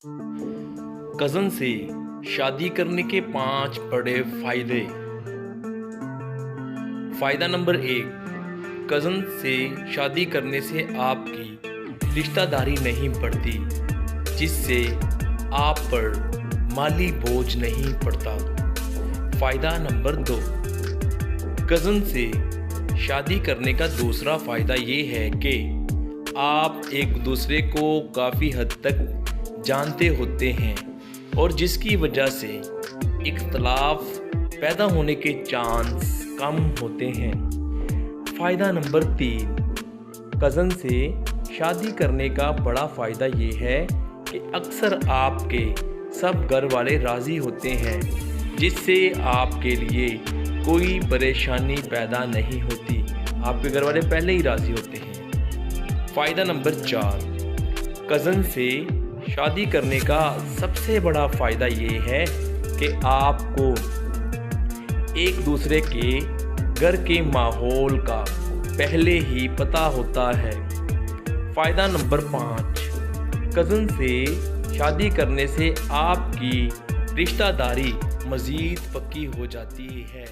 Cousin से शादी करने के 5 बड़े फायदे। फायदा नंबर 1, कज़न से शादी करने से आपकी रिश्तेदारी नहीं बढ़ती, जिससे आप पर माली बोझ नहीं पड़ता। फायदा नंबर 2, कज़न से शादी करने का दूसरा फायदा ये है कि आप एक दूसरे को काफ़ी हद तक जानते होते हैं और जिसकी वजह से इख्तलाफ पैदा होने के चांस कम होते हैं। फ़ायदा नंबर 3, कज़न से शादी करने का बड़ा फ़ायदा ये है कि अक्सर आपके सब घर वाले राज़ी होते हैं, जिससे आपके लिए कोई परेशानी पैदा नहीं होती। आपके घर वाले पहले ही राज़ी होते हैं। फ़ायदा नंबर 4, कज़न से शादी करने का सबसे बड़ा फ़ायदा ये है कि आपको एक दूसरे के घर के माहौल का पहले ही पता होता है। फ़ायदा नंबर 5, कज़न से शादी करने से आपकी रिश्तेदारी मज़ीद पक्की हो जाती है।